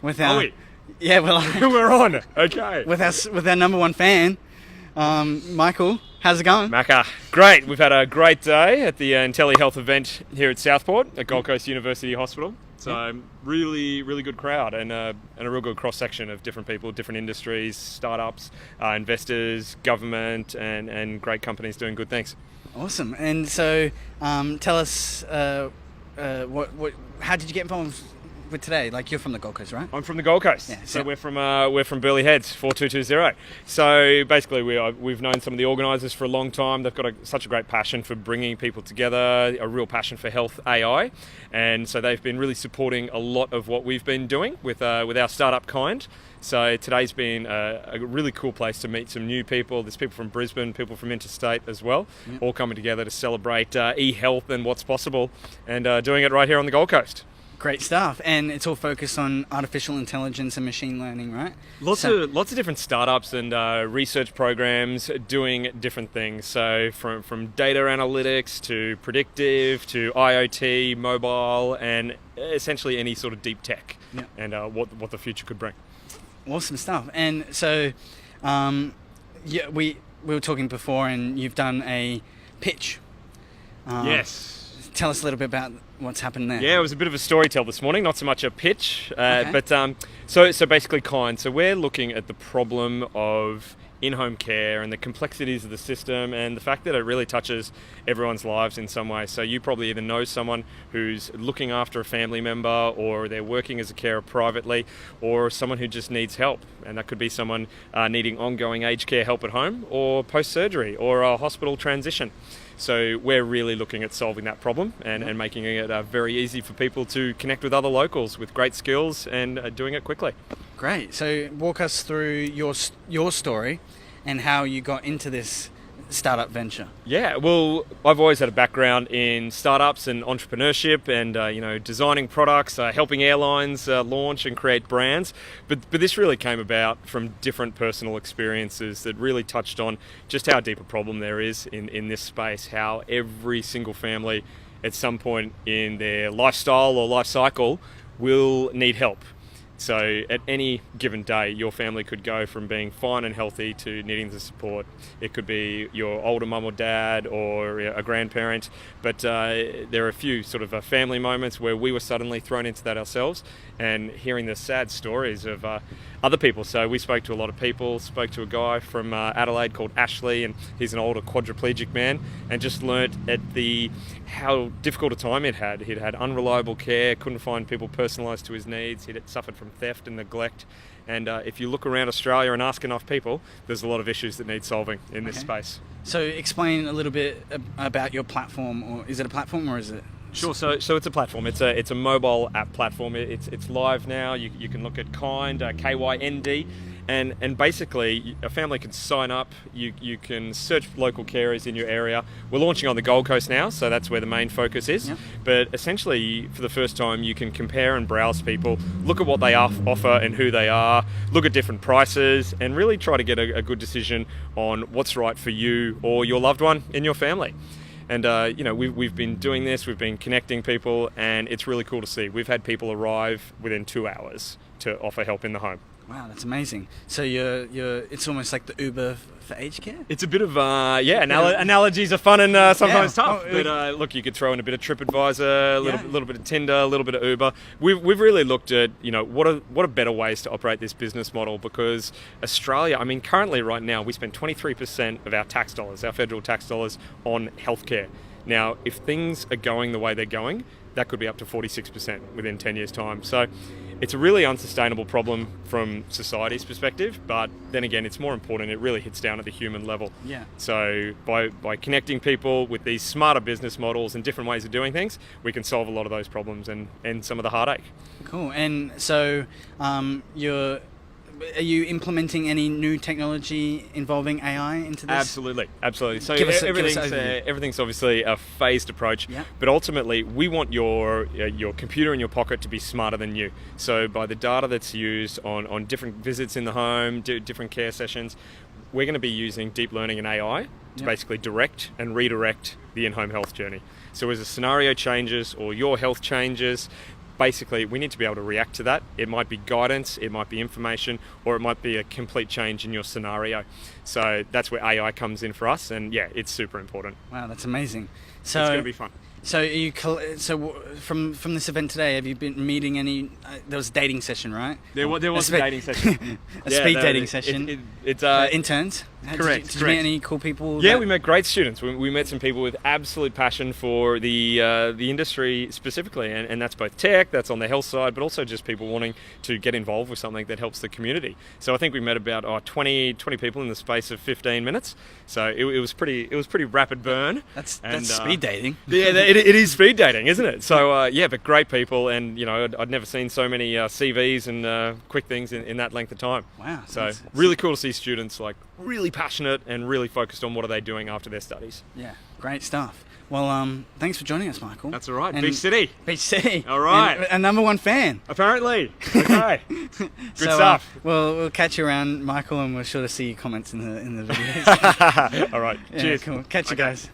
with Are our we? yeah, well, We're on. Okay. with our number one fan, Michael. How's it going? Macca, great. We've had a great day at the IntelliHealth event here at Southport at Gold Coast University Hospital. So really, really good crowd and a real good cross-section of different people, different industries, startups, investors, government, and great companies doing good things. Awesome. And so, tell us, how did you get involved with today? Like, you're from the Gold Coast, right? I'm from the Gold Coast, Yeah, so we're from Burleigh Heads, 4220. So basically, we've known some of the organisers for a long time. They've got such a great passion for bringing people together, a real passion for health AI, and so they've been really supporting a lot of what we've been doing with our startup Kind. So today's been a really cool place to meet some new people. There's people from Brisbane, people from interstate as well, all coming together to celebrate e-health and what's possible, and doing it right here on the Gold Coast. Great stuff. And it's all focused on artificial intelligence and machine learning, right? Lots of different startups and research programs doing different things. So from data analytics to predictive to IoT, mobile, and essentially any sort of deep tech, and what the future could bring. Awesome stuff. And so, we were talking before, and you've done a pitch. Yes. Tell us a little bit about what's happened there. Yeah, it was a bit of a story tell this morning, not so much a pitch. Okay. But so basically Kind. So we're looking at the problem of in-home care and the complexities of the system and the fact that it really touches everyone's lives in some way. So you probably either know someone who's looking after a family member, or they're working as a carer privately, or someone who just needs help. And that could be someone needing ongoing aged care help at home, or post-surgery, or a hospital transition. So we're really looking at solving that problem and making it very easy for people to connect with other locals with great skills and doing it quickly. Great. So walk us through your story and how you got into this startup venture. Yeah, well, I've always had a background in startups and entrepreneurship and designing products, helping airlines launch and create brands. But this really came about from different personal experiences that really touched on just how deep a problem there is in this space, how every single family at some point in their lifestyle or life cycle will need help. So at any given day, your family could go from being fine and healthy to needing the support. It could be your older mum or dad or a grandparent, but there are a few sort of family moments where we were suddenly thrown into that ourselves, and hearing the sad stories of other people. So we spoke to a lot of people, spoke to a guy from Adelaide called Ashley, and he's an older quadriplegic man, and just learnt at how difficult a time he'd had. He'd had unreliable care, couldn't find people personalised to his needs, he'd suffered from theft and neglect. And if you look around Australia and ask enough people, there's a lot of issues that need solving in this space. So explain a little bit about your platform, or is it a platform or is it? Sure. So it's a platform. It's a mobile app platform. It's live now. You can look at Kind, KYND, and basically a family can sign up. You can search local carers in your area. We're launching on the Gold Coast now, so that's where the main focus is. Yep. But essentially, for the first time, you can compare and browse people, look at what they offer and who they are, look at different prices, and really try to get a good decision on what's right for you or your loved one in your family. And we've been doing this, we've been connecting people, and it's really cool to see. We've had people arrive within 2 hours to offer help in the home. Wow, that's amazing. So it's almost like the Uber for aged care? It's a bit of, analogies are fun and sometimes tough. Oh, but look, you could throw in a bit of TripAdvisor, a little bit of Tinder, a little bit of Uber. We've really looked at, what are better ways to operate this business model, because Australia, currently right now, we spend 23% of our tax dollars, our federal tax dollars, on healthcare. Now, if things are going the way they're going, that could be up to 46% within 10 years' time. So it's a really unsustainable problem from society's perspective, but then again, it's more important. It really hits down at the human level. Yeah. So by connecting people with these smarter business models and different ways of doing things, we can solve a lot of those problems and some of the heartache. Cool. And so are you implementing any new technology involving AI into this? Absolutely. So everything's obviously a phased approach, but ultimately we want your computer in your pocket to be smarter than you. So by the data that's used on different visits in the home, different care sessions, we're going to be using deep learning and AI to basically direct and redirect the in-home health journey. So as a scenario changes or your health changes, basically we need to be able to react to that. It might be guidance, it might be information, or it might be a complete change in your scenario. So that's where AI comes in for us, and yeah, it's super important. Wow, that's amazing. So It's going to be fun. So from this event today, have you been meeting any? There was a dating session, right? There was a dating session. Speed dating session. It's interns. Correct. Did you meet any cool people? Yeah, we met great students. We met some people with absolute passion for the industry specifically, and that's both tech, that's on the health side, but also just people wanting to get involved with something that helps the community. So I think we met about 20 people in the space of 15 minutes. So it was pretty rapid burn. That's speed dating. Yeah, it is speed dating, isn't it? So yeah, but great people, and you know, I'd never seen so many CVs and quick things in that length of time. Wow. So really cool to see students like really passionate and really focused on what are they doing after their studies. Yeah, great stuff. Well, thanks for joining us, Michael. That's all right. And Beach City. Beach City. All right. And a #1 fan. Apparently. Okay. Good stuff. We'll catch you around, Michael, and we're sure to see your comments in the videos. All right. Yeah, Cheers. cool. Catch you guys.